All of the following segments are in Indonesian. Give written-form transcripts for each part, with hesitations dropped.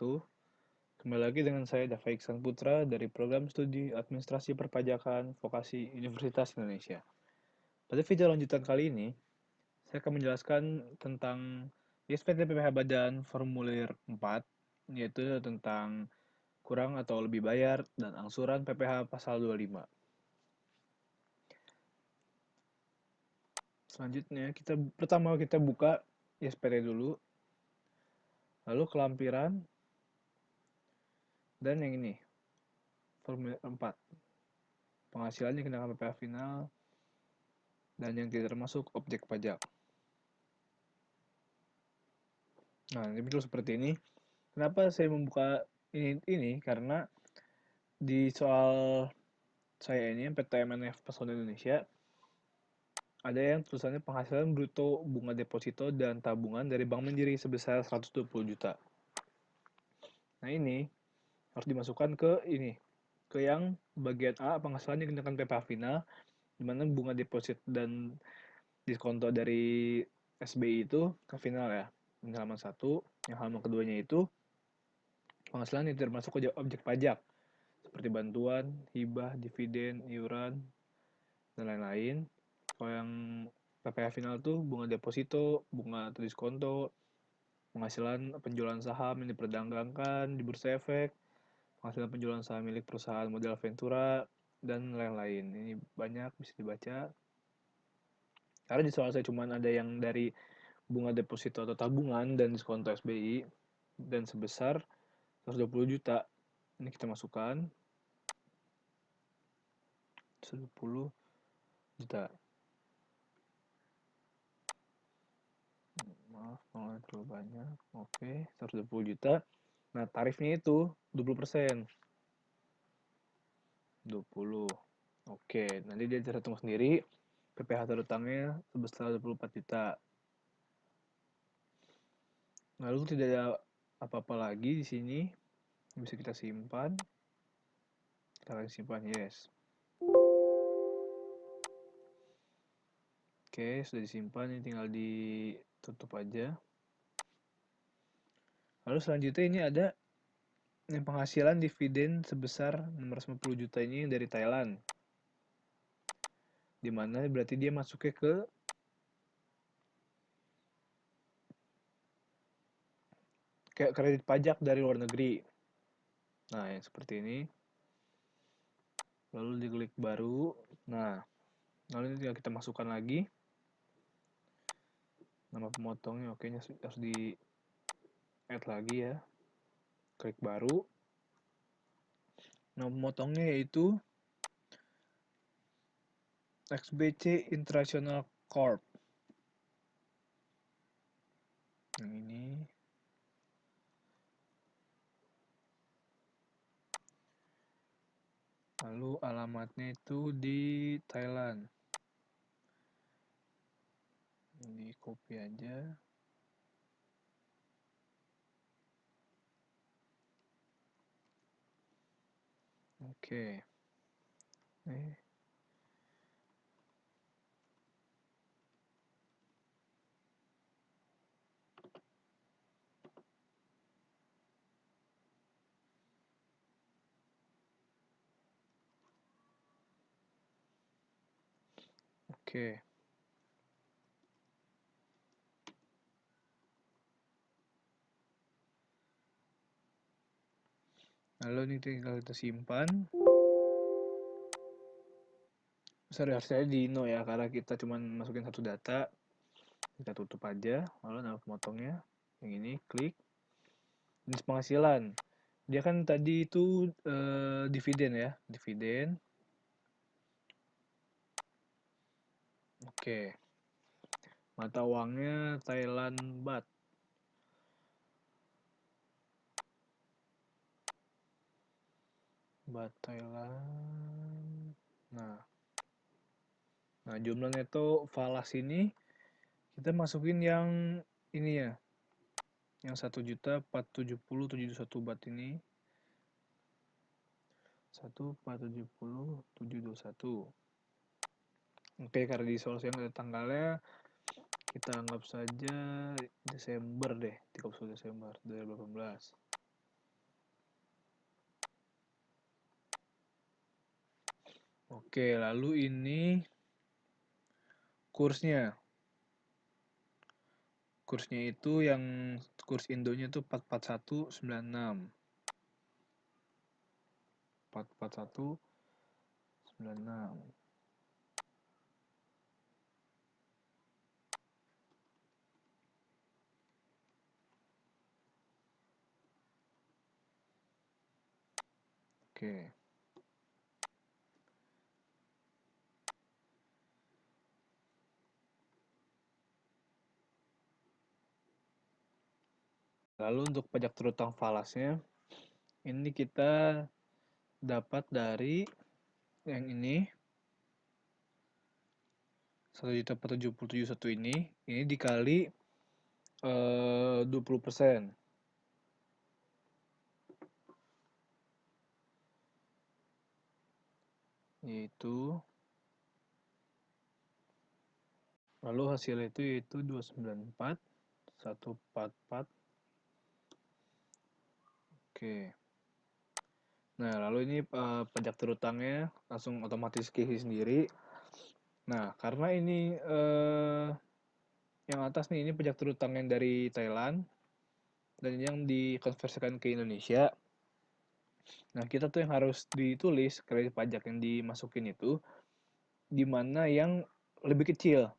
wabarakatuh. Kembali lagi dengan saya Dava Iksan Putra dari Program Studi Administrasi Perpajakan Vokasi Universitas Indonesia. Pada video lanjutan kali ini, saya akan menjelaskan tentang ISPT PPh Badan Formulir 4, yaitu tentang kurang atau lebih bayar dan angsuran PPh Pasal 25. Selanjutnya, pertama kita buka ISPT dulu, lalu kelampiran, dan yang ini, Formulir 4. Penghasilan yang dikenakan PPh final, dan yang tidak termasuk objek pajak. Nah, ini betul seperti ini. Kenapa saya membuka ini? Karena di soal saya ini, PTMNF Pesona Indonesia, ada yang tulisannya penghasilan bruto bunga deposito dan tabungan dari Bank Mandiri sebesar 120 juta. Nah, ini harus dimasukkan ke yang bagian A, penghasilan yang dikenakan PPh final, di mana bunga deposit dan diskonto dari SBI itu ke final ya. Ini halaman 1, yang halaman keduanya itu penghasilan yang termasuk objek pajak, seperti bantuan, hibah, dividen, iuran, dan lain-lain. Kalau yang PPh final tuh bunga deposito, bunga atau diskonto, penghasilan penjualan saham yang diperdagangkan di bursa efek, penghasilan penjualan saham milik perusahaan modal Ventura, dan lain-lain. Ini banyak bisa dibaca. Karena di soal saya cuma ada yang dari bunga deposito atau tabungan dan diskonto SBI dan sebesar 120 juta. Ini kita masukkan 120 juta. Maaf kalau terlalu banyak. Oke, 120 juta. Nah, tarifnya itu 20%. 20. Oke, nanti dia cara hitung sendiri. PPh terutangnya sebesar 24 juta. Lalu tidak ada apa-apa lagi di sini. Bisa kita simpan. Kita akan simpan yes. Oke, sudah disimpan. Ini tinggal ditutup aja. Lalu selanjutnya ini ada yang penghasilan dividen sebesar 650 juta ini dari Thailand. Dimana berarti dia masuknya ke kredit pajak dari luar negeri. Nah, yang seperti ini. Lalu diklik baru. Nah, lalu ini tinggal kita masukkan lagi. Nama pemotongnya oke, harus di add lagi ya. Klik baru. Nama pemotongnya yaitu XBC International Corp. Yang ini. Lalu alamatnya itu di Thailand. Di copy aja. Oke. Oke. Lalu ini tinggal kita simpan. Sorry, harusnya di no ya, karena kita cuma masukin satu data. Kita tutup aja. Lalu nama pemotongnya. Yang ini, klik. Jenis penghasilan. Dia kan tadi itu dividen ya. Dividen. Oke. Mata uangnya Thailand Baht. Baht Thailand. Nah, jumlah neto falas ini kita masukin yang ini ya. Yang 1.470.721 baht ini. 1.470.721. Oke, karena di solusi yang ada tanggalnya, kita anggap saja Desember deh, 31 Desember 2018. Oke, lalu ini kursnya. Kursnya itu yang kurs Indonya itu 44196. 44196. Oke. Lalu untuk pajak terutang falasnya, ini kita dapat dari yang ini 1.477.1 ini dikali 20%, yaitu lalu hasilnya itu yaitu 294 144. Oke. Nah, lalu ini pajak terutangnya langsung otomatis keisi sendiri. Nah, karena ini yang atas nih ini pajak terutang yang dari Thailand dan yang dikonversikan ke Indonesia. Nah, kita tuh yang harus ditulis kredit pajak yang dimasukin itu di mana yang lebih kecil.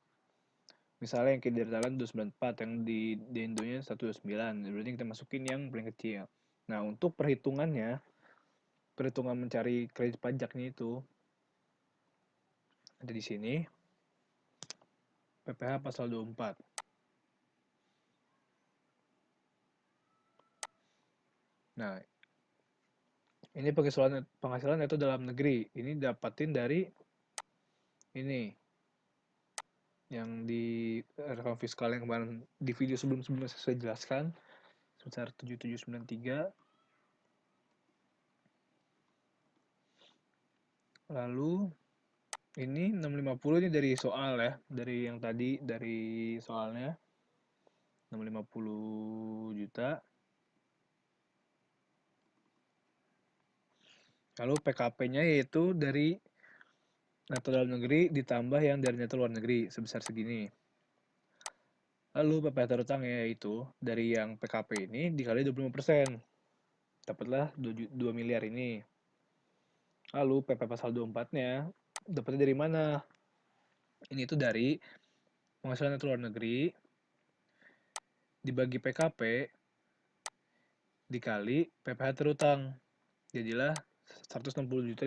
Misalnya yang kayak dari Thailand 294, yang di Indonya 129. Berarti kita masukin yang paling kecil. Nah, untuk perhitungannya, perhitungan mencari kredit pajaknya itu ada di sini. PPh pasal 24. Nah, ini penghasilan itu dalam negeri. Ini dapatin dari ini yang di rekam fiskal yang kemarin di video sebelum-sebelumnya saya jelaskan sebesar 7793. Lalu ini 650 ini dari soal ya, dari yang tadi dari soalnya 650 juta. Lalu PKP-nya yaitu dari neto dalam negeri ditambah yang dari neto luar negeri sebesar segini. Lalu PPh terutangnya yaitu dari yang PKP ini dikali 25%. Dapatlah 2 miliar ini. Lalu PP pasal 24-nya dapatnya dari mana? Ini tuh dari penghasilan neto luar negeri dibagi PKP dikali PPh terutang. Jadilah 160.500.000.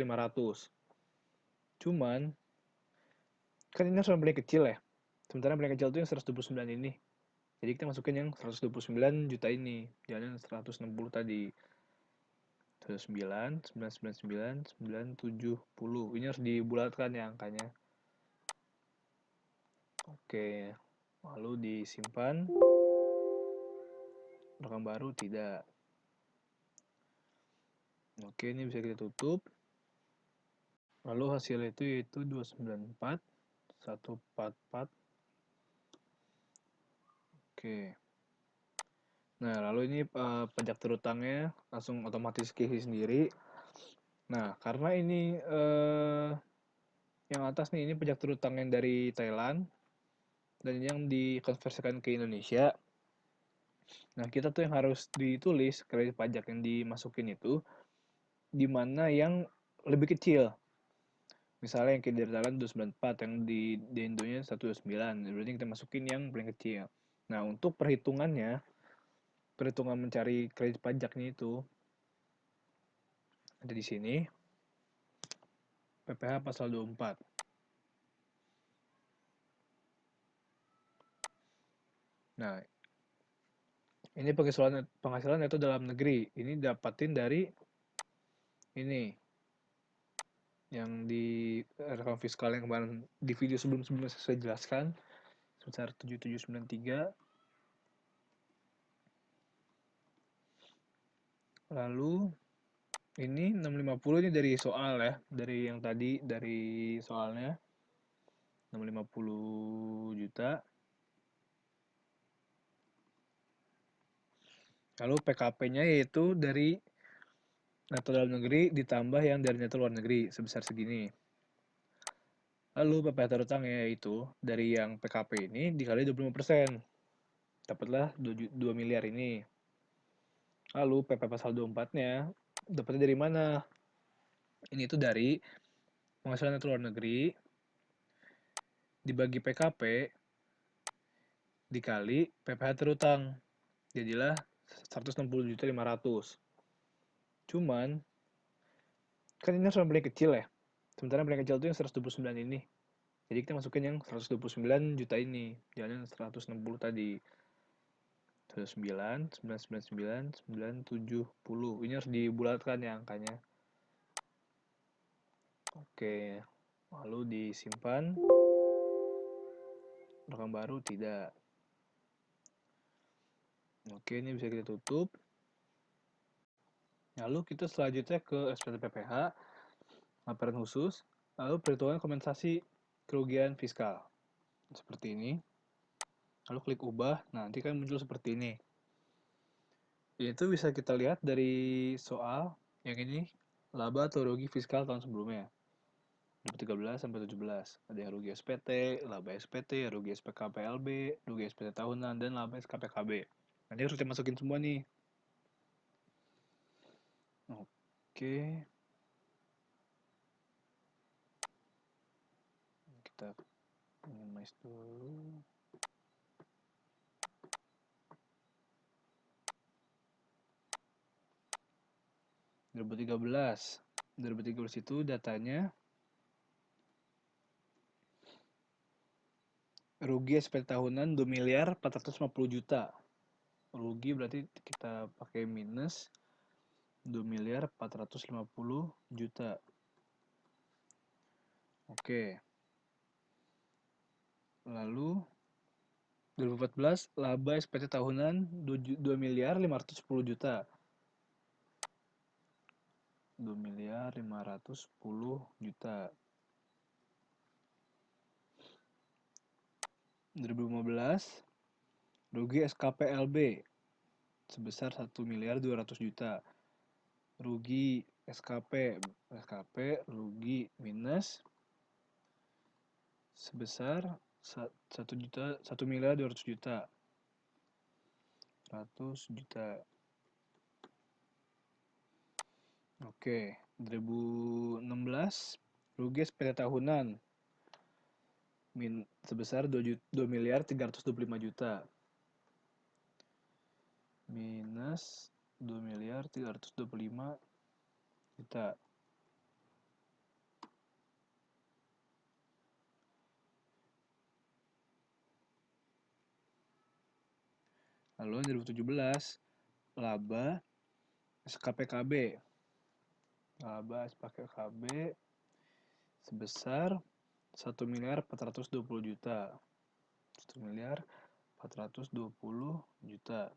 Cuman kan ini yang paling kecil ya. Sementara yang paling kecil itu yang 129 ini. Jadi kita masukin yang 129 juta ini. Jangan 160 tadi. 109, 999, 970. Ini harus dibulatkan ya angkanya. Oke. Lalu disimpan. Rekam baru tidak. Oke, ini bisa kita tutup. Lalu hasilnya itu yaitu 294 144. Oke. Nah, lalu ini pajak terutangnya langsung otomatis keisi sendiri. Nah, karena ini yang atas nih ini pajak terutang yang dari Thailand dan yang dikonversikan ke Indonesia. Nah, kita tuh yang harus ditulis kredit pajak yang dimasukin itu di mana yang lebih kecil. Misalnya yang kayak dari Thailand 294, yang di Indonya 129. Berarti kita masukin yang paling kecil. Nah, untuk perhitungannya, perhitungan mencari kredit pajaknya itu ada di sini. PPh pasal 24. Nah, ini penghasilan itu dalam negeri. Ini dapatin dari ini yang di rekam fiskal yang kemarin di video sebelum-sebelumnya saya jelaskan sebesar 7793. Lalu ini 650 ini dari soal ya, dari yang tadi dari soalnya 650 juta. Lalu PKP-nya yaitu dari neto dalam negeri ditambah yang dari neto luar negeri sebesar segini. Lalu PPh terutangnya itu dari yang PKP ini dikali 25%. Dapatlah 2 miliar ini. Lalu PP pasal 24-nya dapatnya dari mana? Ini tuh dari penghasilan luar negeri dibagi PKP dikali PPh terutang. Jadilah 160.500.000. Cuman kan ini harus yang paling kecil ya. Sementara yang paling kecil itu yang 129 ini. Jadi kita masukin yang 129 juta ini. Jangan yang 160 tadi. 9, 999, 970. Ini harus dibulatkan ya angkanya. Oke. Lalu disimpan. Rekam baru tidak. Oke, ini bisa kita tutup. Lalu kita selanjutnya ke SPT PPh, laporan khusus, lalu perhitungan kompensasi kerugian fiskal. Seperti ini. Lalu klik ubah, nah nanti kan muncul seperti ini. Itu bisa kita lihat dari soal yang ini, laba atau rugi fiskal tahun sebelumnya. 2013 sampai 17. Ada yang rugi SPT, laba SPT, rugi SPKPLB, rugi SPT tahunan, dan laba SKPKB. Nanti harus kita masukin semua nih. Oke. Kita minimize dulu. Dua 2013 itu datanya rugi SPT tahunan 2 miliar 450 juta. Rugi berarti kita pakai minus 2 miliar 450 juta. Oke. Lalu 2014 laba SPT tahunan 2 miliar 510 juta. 2 miliar 510 juta. 2015 rugi SKPLB sebesar 1 miliar 200 juta. Rugi SKP rugi minus sebesar 1 miliar 200 juta. 100 juta. Oke, 2016 rugi SPT tahunan sebesar 2 miliar 325 juta. Minus 2 miliar 325 juta. Lalu 2017 laba SKPKB. Laba SKPKB sebesar 1 miliar 420 juta. 1 miliar 420 juta.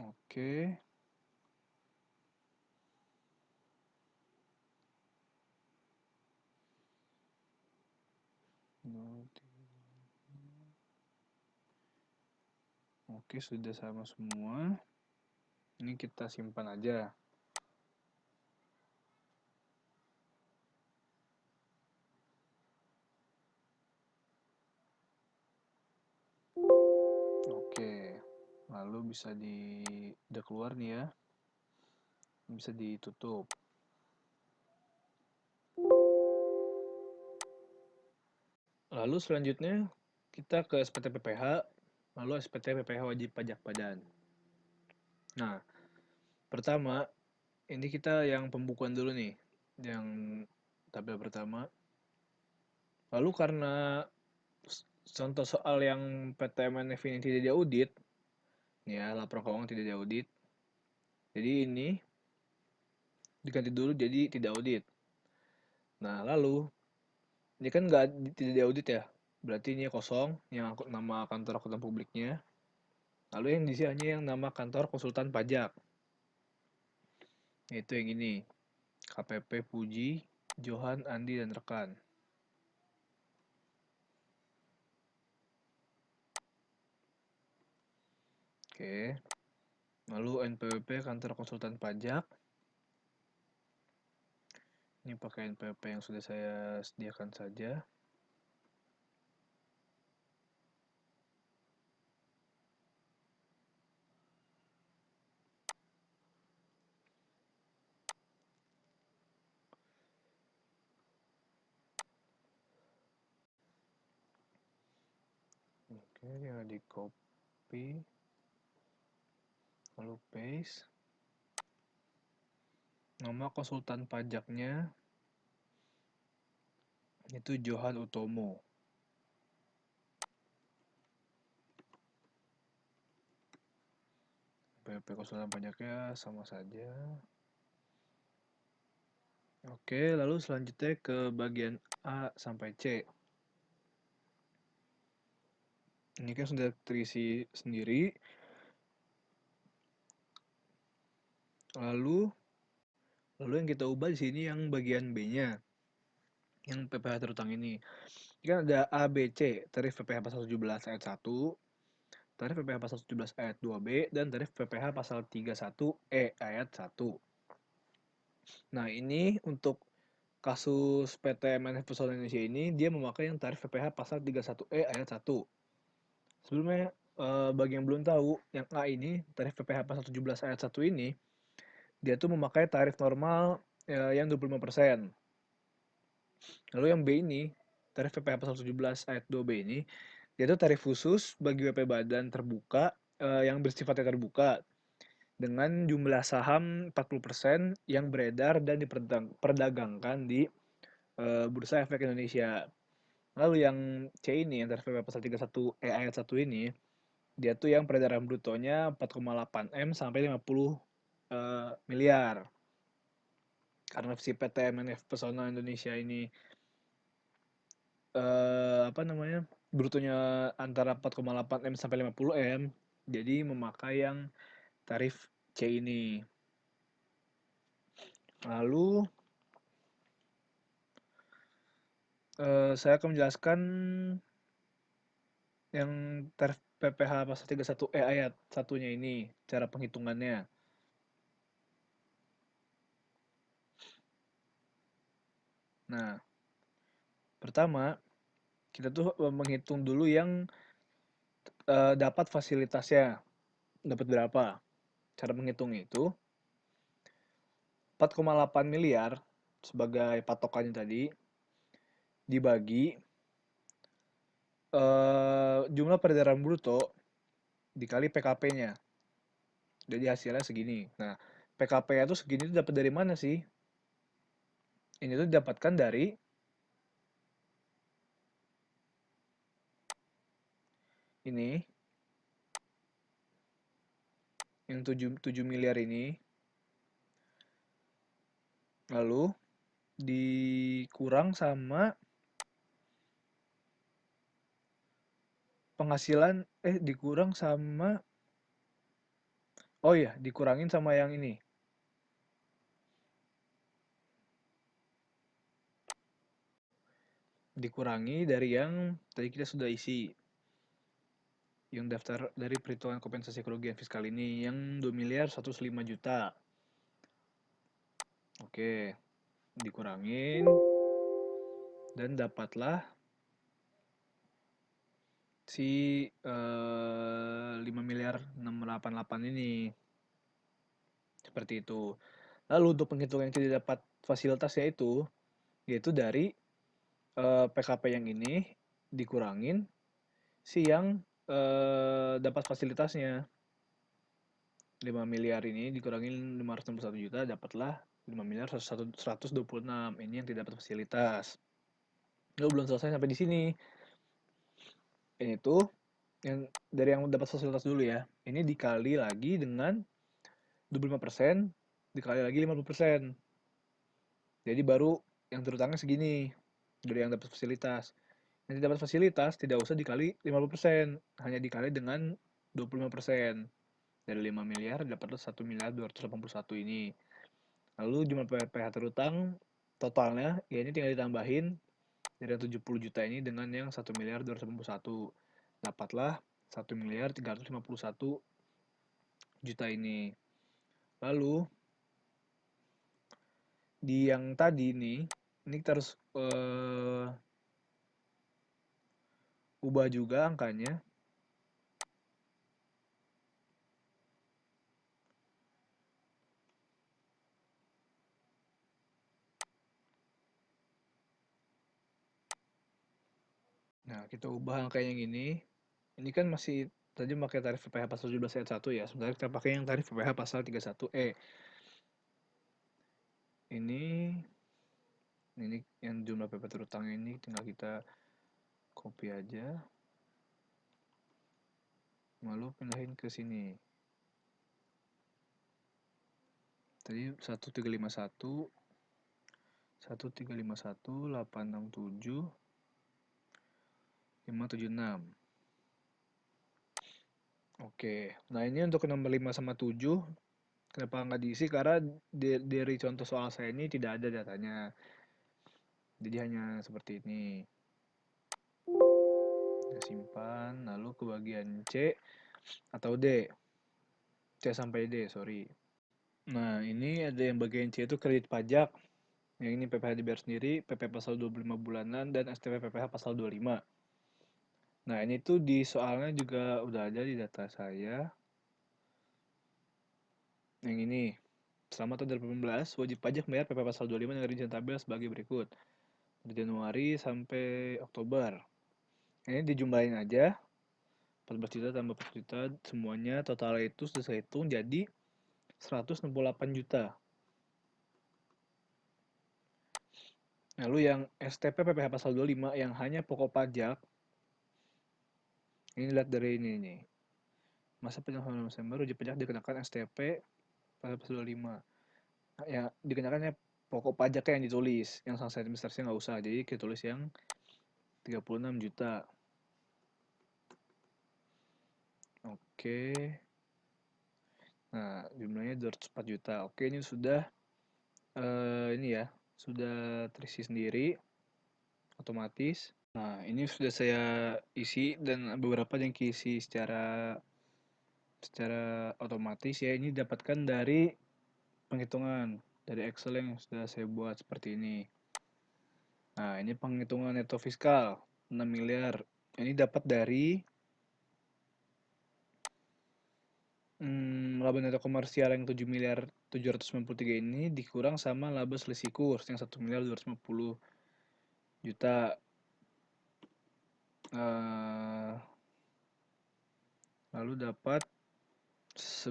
Oke. Oke, sudah sama semua. Ini kita simpan aja. Oke. Lalu bisa udah keluar nih ya. Bisa ditutup. Lalu selanjutnya kita ke SPT PPh, lalu SPT PPh wajib pajak badan. Nah, pertama ini kita yang pembukuan dulu nih, yang tabel pertama. Lalu karena contoh soal yang PTMNF ini tidak diaudit, ya laporan keuangan tidak diaudit, jadi ini diganti dulu jadi tidak audit. Nah, lalu ini kan tidak diaudit ya, berarti ini kosong yang nama kantor akuntan publiknya. Lalu yang diisi hanya yang nama kantor konsultan pajak, yaitu yang ini, KPP Puji, Johan, Andi, dan rekan. Oke. Lalu NPWP kantor konsultan pajak. Ini pakai NPWP yang sudah saya sediakan saja. Oke, tinggal di copy, lalu paste. Nama konsultan pajaknya itu Johan Utomo. NPWP konsultan pajaknya sama saja. Oke, lalu selanjutnya ke bagian A sampai C. Ini kan sudah terisi sendiri. Lalu yang kita ubah di sini yang bagian B-nya, yang PPh terutang ini. Ini kan ada A, B, C, tarif PPh pasal 17 ayat 1, tarif PPh pasal 17 ayat 2B, dan tarif PPh pasal 31E ayat 1. Nah, ini untuk kasus PT MNF Pesona Indonesia ini, dia memakai yang tarif PPh pasal 31E ayat 1. Sebelumnya, bagi yang belum tahu, yang A ini, tarif PPh pasal 17 ayat 1 ini, dia tuh memakai tarif normal yang 25%. Lalu yang B ini, tarif PPh pasal 17 ayat 2B ini, dia tuh tarif khusus bagi WP badan terbuka yang bersifatnya terbuka dengan jumlah saham 40% yang beredar dan diperdagangkan di Bursa Efek Indonesia. Lalu yang C ini, yang tarif PPh pasal 31E ayat 1 ini, dia tuh yang peredaran brutonya 4,8 M sampai 50 miliar. Karena si PT MNF Pesona Indonesia ini brutonya antara 4,8 M sampai 50 M, jadi memakai yang tarif C ini. Lalu saya akan menjelaskan yang tarif PPh pasal 31E ayat satunya ini, cara penghitungannya. Nah, pertama kita tuh menghitung dulu yang dapat fasilitasnya, dapat berapa. Cara menghitungnya itu 4,8 miliar sebagai patokannya tadi dibagi jumlah peredaran bruto dikali PKP-nya. Jadi hasilnya segini. Nah, PKP-nya tuh segini tuh dapat dari mana sih? Ini tuh didapatkan dari ini, yang 7 miliar ini. Lalu dikurang sama penghasilan, dikurang sama, oh iya, dikurangin sama yang ini. Dikurangi dari yang tadi kita sudah isi. Yang daftar dari perhitungan kompensasi kerugian fiskal ini, yang 2 miliar 105 juta. Oke, dikurangin. Dan dapatlah si 5 miliar 688 ini. Seperti itu. Lalu untuk penghitungan yang tidak dapat fasilitasnya itu, yaitu dari PKP yang ini dikurangin si yang dapat fasilitasnya. 5 miliar ini dikurangin 561 juta, dapatlah 5 miliar 126. Ini yang tidak dapat fasilitas. Lalu belum selesai sampai di sini. Ini tuh yang dari yang dapat fasilitas dulu ya. Ini dikali lagi dengan 25%, dikali lagi 50%. Jadi baru yang terutangnya segini dari yang dapat fasilitas. Yang dapat fasilitas tidak usah dikali 50%, hanya dikali dengan 25%. Dari 5 miliar dapatlah 1 miliar 281 ini. Lalu jumlah PPh terutang totalnya, ya ini tinggal ditambahin dari yang 70 juta ini dengan yang 1 miliar 281. Dapatlah 1 miliar 351 juta ini. Lalu di yang tadi nih, ini kita harus ubah juga angkanya. Nah, kita ubah angka yang ini. Ini kan masih tadi pakai tarif PPh pasal 17 ayat 1 ya. Sebenarnya kita pakai yang tarif PPh pasal 31E. Ini yang jumlah PP terutang ini tinggal kita copy aja. Lalu pindahin ke sini. Tadi 1351 867 576. Oke, nah ini untuk nomor 5 sama 7, kenapa nggak diisi? Karena dari contoh soal saya ini tidak ada datanya. Jadi hanya seperti ini. Kita simpan, lalu ke bagian C atau D. C sampai D, sorry. Nah, ini ada yang bagian C itu kredit pajak. Yang ini PPh dibayar sendiri, PP pasal 25 bulanan, dan STP PPh pasal 25. Nah, ini tuh di soalnya juga udah ada di data saya. Yang ini, selama tahun 2018, wajib pajak membayar PP pasal 25 dengan rincian tabel sebagai berikut. Dari Januari sampai Oktober. Ini dijumlahin aja. 14 juta tambah 4 juta, semuanya totalnya itu sudah saya hitung jadi 168 juta. Lalu yang STP PPh pasal 25 yang hanya pokok pajak, ini lihat dari ini nih. Masa penyelenggaraan Desember wajib pajak dikenakan STP pasal 25. Nah, ya dikenakannya pokok pajaknya yang ditulis, yang sanksi administrasinya nggak usah, jadi kita tulis yang 36 juta. Oke. Nah, jumlahnya 204 juta. Oke, ini sudah ini ya, sudah terisi sendiri otomatis. Nah, ini sudah saya isi dan beberapa yang diisi secara otomatis ya. Ini dapatkan dari penghitungan dari Excel yang sudah saya buat seperti ini. Nah, ini penghitungan neto fiskal 6 miliar. Ini dapat dari laba neto komersial yang 7 miliar 793 ini dikurang sama laba selisih kurs yang 1 miliar 250 juta. Lalu dapat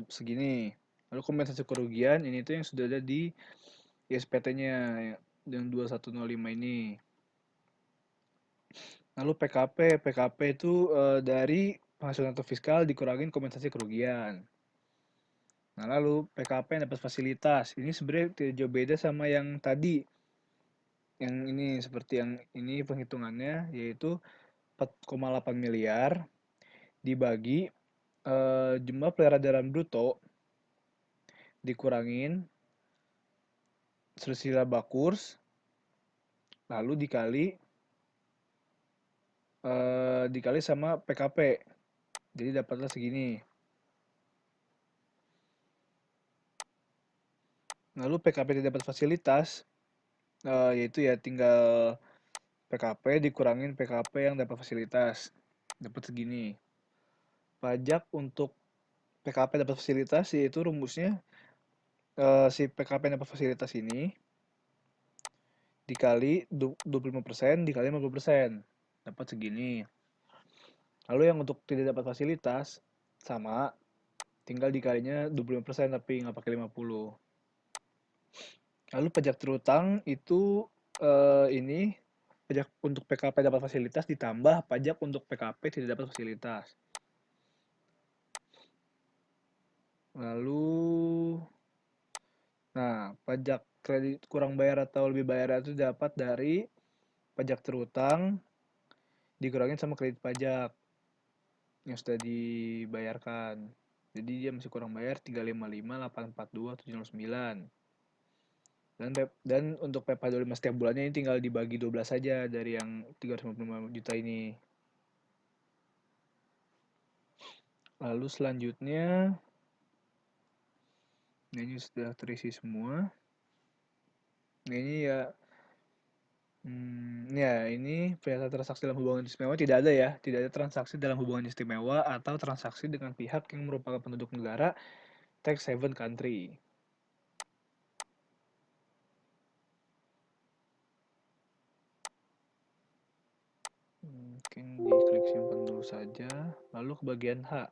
segini. Lalu kompensasi kerugian ini tuh yang sudah ada di ISPT-nya yang 2105 ini. Lalu PKP itu dari penghasilan neto fiskal dikurangin kompensasi kerugian. Nah, lalu PKP yang dapat fasilitas. Ini sebenarnya tidak jauh beda sama yang tadi. Yang ini seperti yang ini penghitungannya yaitu 4,8 miliar dibagi jumlah peliharaan bruto dikurangin selisih laba kurs lalu dikali sama PKP. Jadi dapatlah segini. Lalu PKP tidak dapat fasilitas yaitu ya tinggal PKP dikurangin PKP yang dapat fasilitas. Dapat segini. Pajak untuk PKP dapat fasilitas yaitu rumusnya si PKP dapat fasilitas ini dikali 25% dikali 50%. Dapat segini. Lalu yang untuk tidak dapat fasilitas sama tinggal dikalinya 25% tapi nggak pakai 50. Lalu pajak terutang itu ini pajak untuk PKP dapat fasilitas ditambah pajak untuk PKP tidak dapat fasilitas. Lalu nah, pajak kredit kurang bayar atau lebih bayar itu dapat dari pajak terutang dikurangin sama kredit pajak yang sudah dibayarkan. Jadi dia masih kurang bayar 355 842 709. Dan untuk PPh 25 setiap bulannya ini tinggal dibagi 12 saja dari yang 355 juta ini. Lalu selanjutnya Nah, ini sudah terisi semua. Nah, ini ya, ya ini perihal transaksi dalam hubungan istimewa tidak ada ya, tidak ada transaksi dalam hubungan istimewa atau transaksi dengan pihak yang merupakan penduduk negara tax haven country. Mungkin diklik simpan dulu saja, lalu ke bagian H.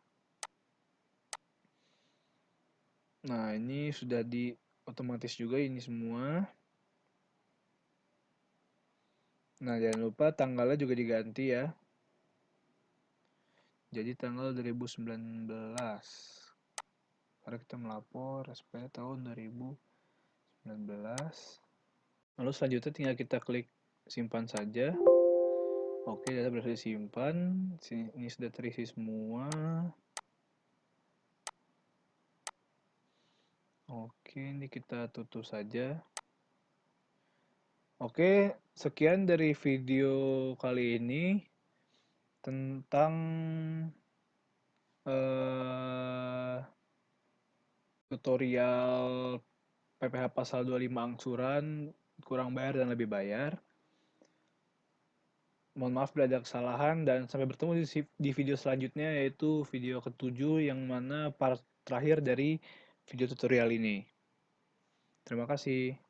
Nah, ini sudah di otomatis juga ini semua. Nah, jangan lupa tanggalnya juga diganti ya. Jadi tanggal 2019. Karena kita melapor SPT tahun 2019. Lalu selanjutnya tinggal kita klik simpan saja. Oke, data berhasil disimpan. Ini sudah terisi semua. Oke, ini kita tutup saja. Oke, sekian dari video kali ini tentang tutorial PPh pasal 25 angsuran, kurang bayar dan lebih bayar. Mohon maaf bila ada kesalahan dan sampai bertemu di video selanjutnya, yaitu video ke-7 yang mana part terakhir dari video tutorial ini. Terima kasih.